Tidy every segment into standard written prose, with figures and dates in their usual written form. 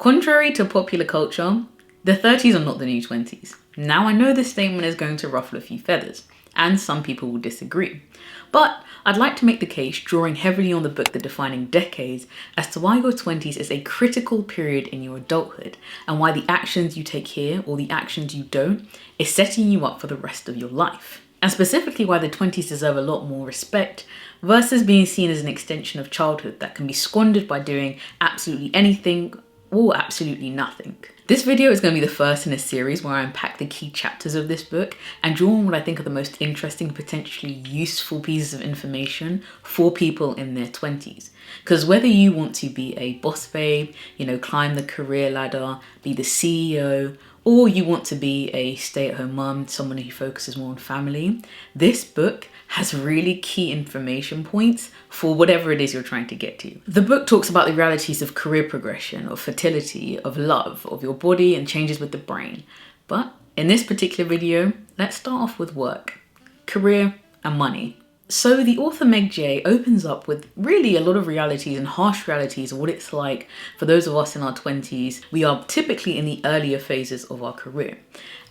Contrary to popular culture, the 30s are not the new 20s. Now I know this statement is going to ruffle a few feathers, and some people will disagree. But I'd like to make the case, drawing heavily on the book The Defining Decades, as to why your 20s is a critical period in your adulthood, and why the actions you take here, or the actions you don't, is setting you up for the rest of your life. And specifically why the 20s deserve a lot more respect, versus being seen as an extension of childhood that can be squandered by doing absolutely anything or absolutely nothing. This video is going to be the first in a series where I unpack the key chapters of this book and draw on what I think are the most interesting, potentially useful pieces of information for people in their 20s. Because whether you want to be a boss babe, climb the career ladder, be the CEO, or you want to be a stay-at-home mum, someone who focuses more on family, this book has really key information points for whatever it is you're trying to get to. The book talks about the realities of career progression, of fertility, of love, of your body and changes with the brain. But in this particular video, let's start off with work, career and money. So the author Meg J opens up with really a lot of realities and harsh realities of what it's like for those of us in our 20s. We are typically in the earlier phases of our career.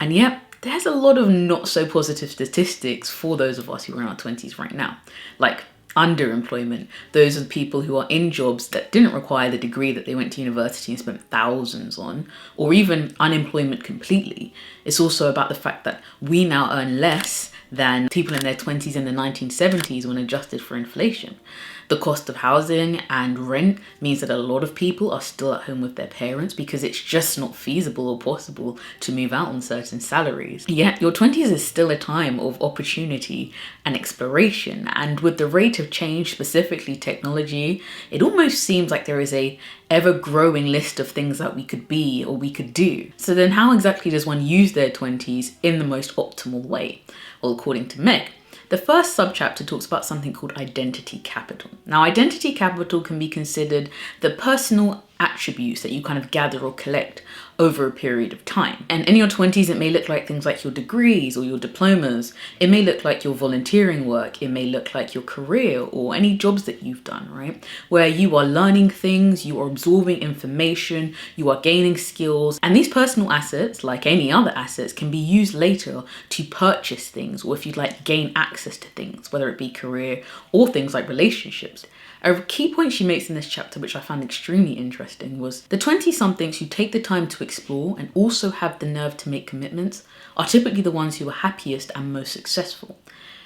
And yet, there's a lot of not so positive statistics for those of us who are in our 20s right now. Like underemployment. Those are the people who are in jobs that didn't require the degree that they went to university and spent thousands on, or even unemployment completely. It's also about the fact that we now earn less than people in their 20s in the 1970s when adjusted for inflation. The cost of housing and rent means that a lot of people are still at home with their parents because it's just not feasible or possible to move out on certain salaries. Yet your 20s is still a time of opportunity and exploration, and with the rate of change, specifically technology, it almost seems like there is a ever-growing list of things that we could be or we could do. So then how exactly does one use their 20s in the most optimal way? Well, according to Meg, the first subchapter talks about something called identity capital. Now, identity capital can be considered the personal attributes that you kind of gather or collect over a period of time. And in your 20s, it may look like things like your degrees or your diplomas. It may look like your volunteering work. It may look like your career or any jobs that you've done, right? Where you are learning things, you are absorbing information, you are gaining skills. And these personal assets, like any other assets, can be used later to purchase things, or if you'd like, gain access to things, whether it be career or things like relationships. A key point she makes in this chapter, which I found extremely interesting, was the 20-somethings who take the time to explore and also have the nerve to make commitments are typically the ones who are happiest and most successful.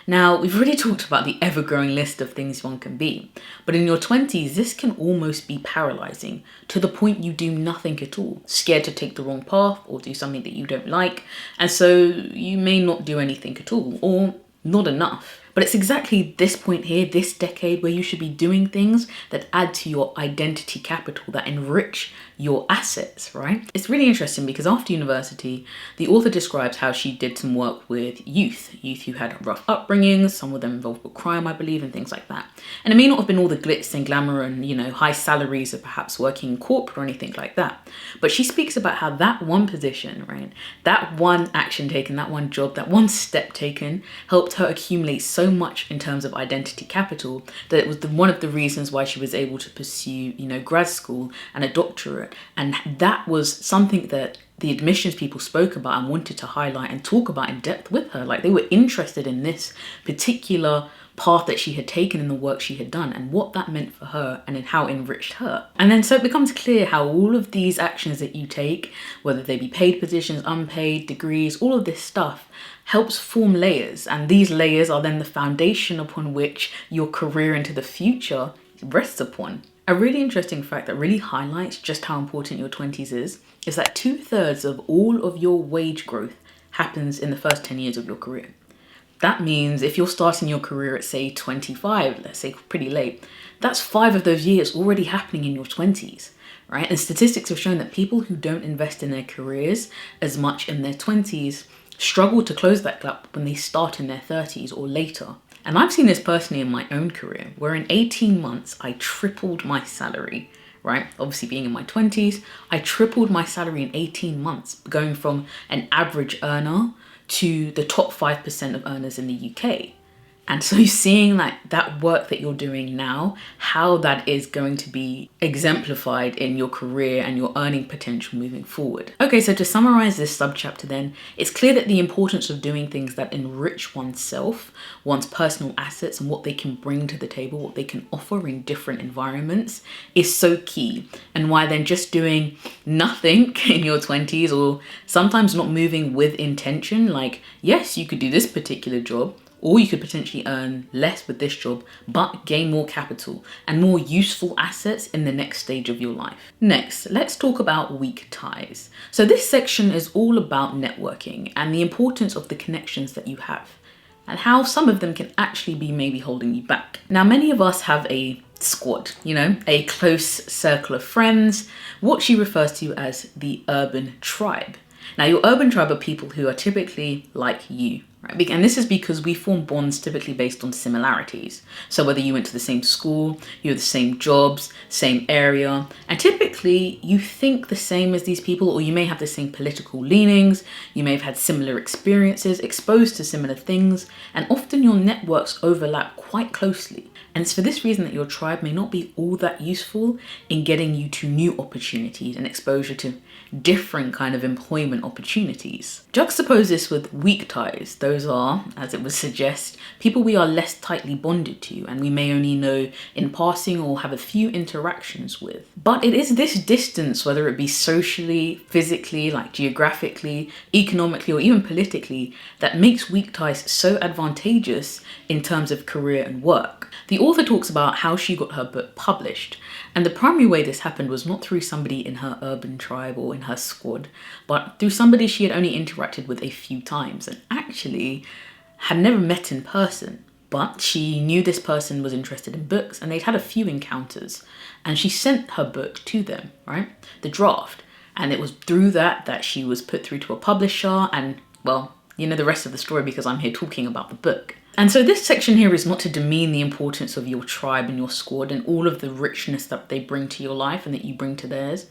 Now, we've already talked about the ever-growing list of things one can be, but in your 20s, this can almost be paralyzing to the point you do nothing at all, scared to take the wrong path or do something that you don't like, and so you may not do anything at all, or not enough. But it's exactly this point here, this decade, where you should be doing things that add to your identity capital, that enrich your assets, right? It's really interesting because after university, the author describes how she did some work with youth who had rough upbringings, some of them involved with crime, I believe, and things like that. And it may not have been all the glitz and glamour and, high salaries of perhaps working in corporate or anything like that. But she speaks about how that one position, right, that one action taken, that one job, that one step taken helped her accumulate so much in terms of identity capital that it was one of the reasons why she was able to pursue, grad school and a doctorate. And that was something that the admissions people spoke about and wanted to highlight and talk about in depth with her. Like, they were interested in this particular path that she had taken in the work she had done and what that meant for her and in how it enriched her. And then so it becomes clear how all of these actions that you take, whether they be paid positions, unpaid, degrees, all of this stuff helps form layers. And these layers are then the foundation upon which your career into the future rests upon. A really interesting fact that really highlights just how important your 20s is that 2/3 of all of your wage growth happens in the first 10 years of your career. That means if you're starting your career at, say, 25, let's say pretty late, that's 5 of those years already happening in your 20s, right? And statistics have shown that people who don't invest in their careers as much in their 20s struggle to close that gap when they start in their 30s or later. And I've seen this personally in my own career, where in 18 months, I tripled my salary, right? Obviously being in my 20s, I tripled my salary in 18 months, going from an average earner to the top 5% of earners in the UK. And so seeing that work that you're doing now, how that is going to be exemplified in your career and your earning potential moving forward. Okay, so to summarize this subchapter then, it's clear that the importance of doing things that enrich oneself, one's personal assets and what they can bring to the table, what they can offer in different environments is so key. And why then just doing nothing in your 20s or sometimes not moving with intention, like yes, you could do this particular job, or you could potentially earn less with this job, but gain more capital and more useful assets in the next stage of your life. Next, let's talk about weak ties. So this section is all about networking and the importance of the connections that you have and how some of them can actually be maybe holding you back. Now, many of us have a squad, a close circle of friends, what she refers to as the urban tribe. Now, your urban tribe are people who are typically like you, right? And this is because we form bonds typically based on similarities. So whether you went to the same school, you have the same jobs, same area, and typically you think the same as these people, or you may have the same political leanings, you may have had similar experiences, exposed to similar things, and often your networks overlap quite closely. And it's for this reason that your tribe may not be all that useful in getting you to new opportunities and exposure to different kind of employment opportunities. Juxtapose this with weak ties. Those are, as it would suggest, people we are less tightly bonded to and we may only know in passing or have a few interactions with. But it is this distance, whether it be socially, physically, like geographically, economically, or even politically, that makes weak ties so advantageous in terms of career and work. The author talks about how she got her book published, and the primary way this happened was not through somebody in her urban tribe or in her squad, but through somebody she had only interacted with a few times and actually had never met in person. But she knew this person was interested in books and they'd had a few encounters, and she sent her book to them, right? The draft. And it was through that she was put through to a publisher, and well, you know the rest of the story because I'm here talking about the book. And so this section here is not to demean the importance of your tribe and your squad and all of the richness that they bring to your life and that you bring to theirs,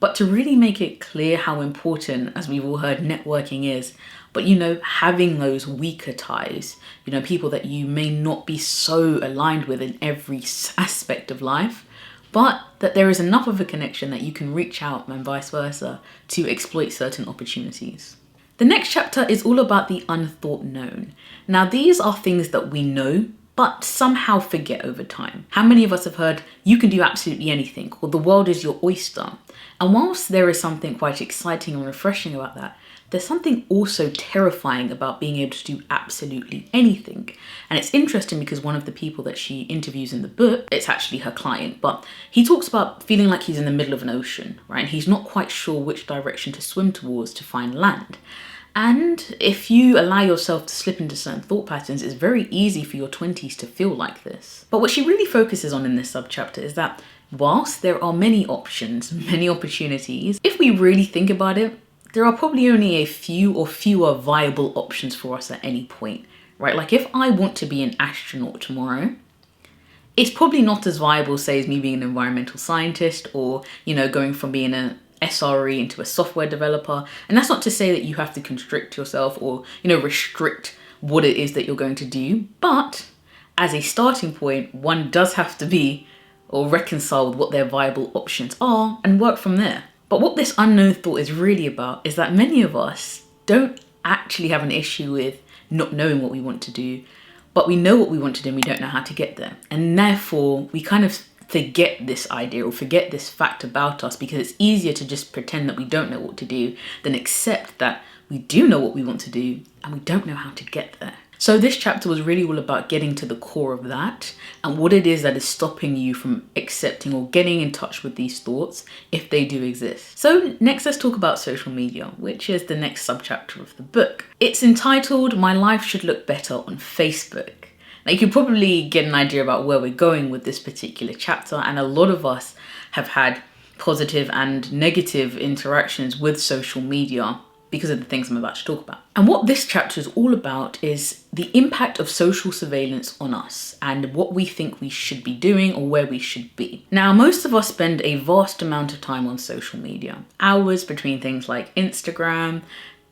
but to really make it clear how important, as we've all heard, networking is. But having those weaker ties, people that you may not be so aligned with in every aspect of life, but that there is enough of a connection that you can reach out and vice versa to exploit certain opportunities. The next chapter is all about the unthought known. Now, these are things that we know, but somehow forget over time. How many of us have heard, you can do absolutely anything, or the world is your oyster? And whilst there is something quite exciting and refreshing about that, there's something also terrifying about being able to do absolutely anything. And it's interesting because one of the people that she interviews in the book, it's actually her client, but he talks about feeling like he's in the middle of an ocean, right? And he's not quite sure which direction to swim towards to find land. And if you allow yourself to slip into certain thought patterns, it's very easy for your 20s to feel like this. But what she really focuses on in this subchapter is that whilst there are many options, many opportunities, if we really think about it, there are probably only a few or fewer viable options for us at any point, right? Like if I want to be an astronaut tomorrow, it's probably not as viable, say, as me being an environmental scientist or, going from being an SRE into a software developer. And that's not to say that you have to constrict yourself or, restrict what it is that you're going to do. But as a starting point, one does have to be or reconcile with what their viable options are and work from there. But what this unknown thought is really about is that many of us don't actually have an issue with not knowing what we want to do, but we know what we want to do and we don't know how to get there. And therefore, we kind of forget this idea or forget this fact about us because it's easier to just pretend that we don't know what to do than accept that we do know what we want to do and we don't know how to get there. So this chapter was really all about getting to the core of that and what it is that is stopping you from accepting or getting in touch with these thoughts if they do exist. So next, let's talk about social media, which is the next subchapter of the book. It's entitled, My Life Should Look Better on Facebook. Now you can probably get an idea about where we're going with this particular chapter, and a lot of us have had positive and negative interactions with social media because of the things I'm about to talk about. And what this chapter is all about is the impact of social surveillance on us and what we think we should be doing or where we should be. Now, most of us spend a vast amount of time on social media, hours between things like Instagram,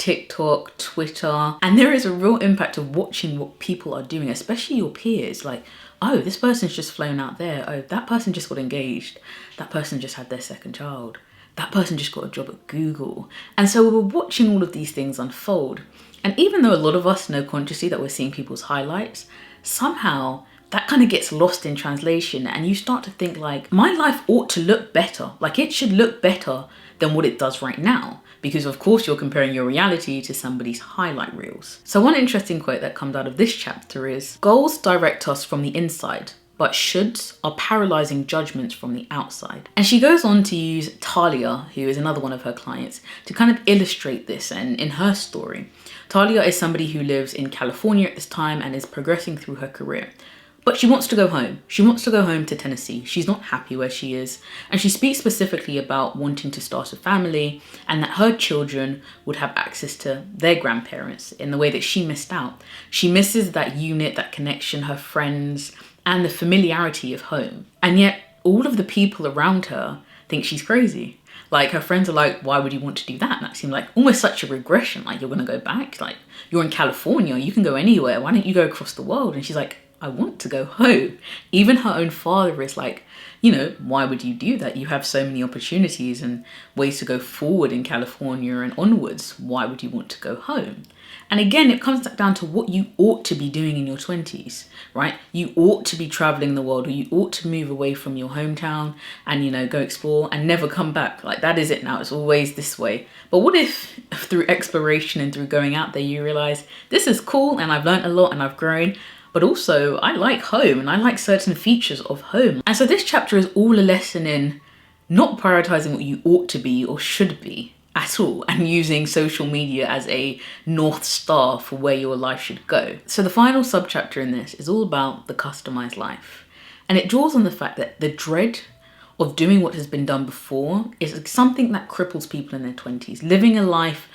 TikTok, Twitter, and there is a real impact of watching what people are doing, especially your peers. Like, oh, this person's just flown out there. Oh, that person just got engaged. That person just had their second child. That person just got a job at Google. And so we're watching all of these things unfold. And even though a lot of us know consciously that we're seeing people's highlights, somehow that kind of gets lost in translation, and you start to think like, my life ought to look better. Like, it should look better than what it does right now. Because of course you're comparing your reality to somebody's highlight reels. So one interesting quote that comes out of this chapter is, goals direct us from the inside, but shoulds are paralyzing judgments from the outside. And she goes on to use Talia, who is another one of her clients, to kind of illustrate this. And in her story, Talia is somebody who lives in California at this time and is progressing through her career. But she wants to go home. She wants to go home to Tennessee. She's not happy where she is. And she speaks specifically about wanting to start a family and that her children would have access to their grandparents in the way that she missed out. She misses that unit, that connection, her friends, and the familiarity of home. And yet all of the people around her think she's crazy. Like, her friends are like, why would you want to do that? And that seemed like almost such a regression. Like, you're going to go back? Like, you're in California. You can go anywhere. Why don't you go across the world? And she's like, I want to go home. Even her own father is like, you know, why would you do that? You have so many opportunities and ways to go forward in California and onwards. Why would you want to go home? And again, it comes down to what you ought to be doing in your 20s, right? You ought to be traveling the world, or you ought to move away from your hometown and, you know, go explore and never come back. Like, that is it now. It's always this way. But what if through exploration and through going out there, you realize this is cool and I've learned a lot and I've grown, but also I like home and I like certain features of home. And so this chapter is all a lesson in not prioritizing what you ought to be or should be at all, and using social media as a North Star for where your life should go. So the final subchapter in this is all about the customized life. And it draws on the fact that the dread of doing what has been done before is something that cripples people in their 20s, living a life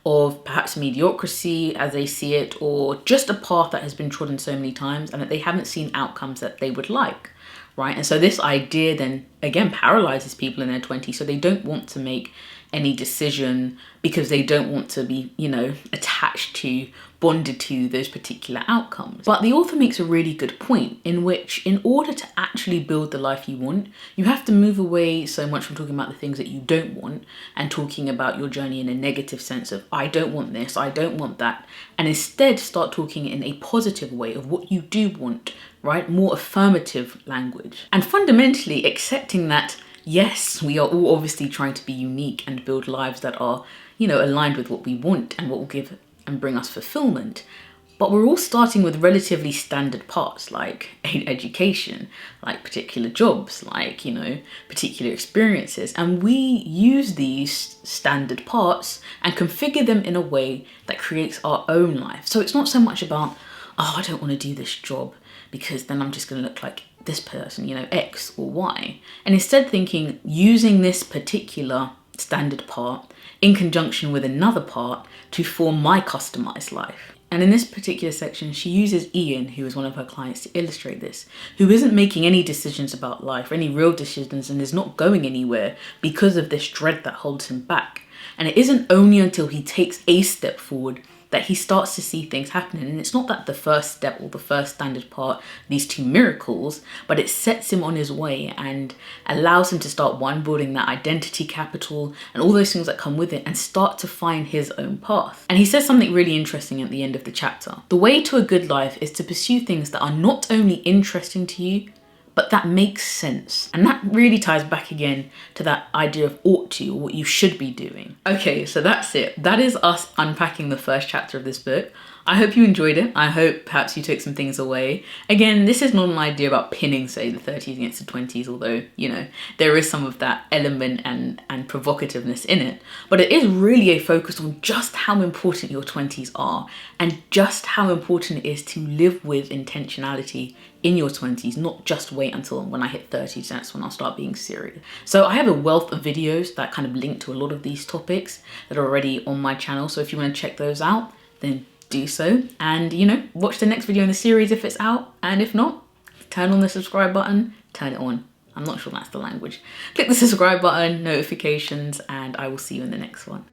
of perhaps mediocrity as they see it, or just a path that has been trodden so many times and that they haven't seen outcomes that they would like, right? And so this idea then again paralyzes people in their 20s, so they don't want to make any decision because they don't want to be, you know, attached to, bonded to those particular outcomes. But the author makes a really good point in which, in order to actually build the life you want, you have to move away so much from talking about the things that you don't want and talking about your journey in a negative sense of, I don't want this, I don't want that, and instead start talking in a positive way of what you do want, right? More affirmative language. And fundamentally accepting that yes, we are all obviously trying to be unique and build lives that are, you know, aligned with what we want and what will give and bring us fulfillment. But we're all starting with relatively standard parts, like education, like particular jobs, like, you know, particular experiences. And we use these standard parts and configure them in a way that creates our own life. So it's not so much about, oh, I don't want to do this job because then I'm just going to look like this person, you know, X or Y. And instead thinking, using this particular standard part in conjunction with another part to form my customized life. And in this particular section, she uses Ian, who is one of her clients, to illustrate this, who isn't making any decisions about life, any real decisions, and is not going anywhere because of this dread that holds him back. And it isn't only until he takes a step forward that he starts to see things happening. And it's not that the first step or the first standard part, these two miracles, but it sets him on his way and allows him to start, one, building that identity capital and all those things that come with it, and start to find his own path. And he says something really interesting at the end of the chapter. The way to a good life is to pursue things that are not only interesting to you, but that makes sense. And that really ties back again to that idea of ought to, or what you should be doing. Okay, so that's it. That is us unpacking the first chapter of this book. I hope you enjoyed it. I hope perhaps you took some things away. Again, this is not an idea about pinning, say, the 30s against the 20s, although, you know, there is some of that element and provocativeness in it. But it is really a focus on just how important your 20s are and just how important it is to live with intentionality in your 20s, not just wait until when I hit 30s, that's when I'll start being serious. So I have a wealth of videos that kind of link to a lot of these topics that are already on my channel. So if you want to check those out, then do so. And, you know, watch the next video in the series if it's out. And if not, turn on the subscribe button, turn it on. I'm not sure that's the language. Click the subscribe button, notifications, and I will see you in the next one.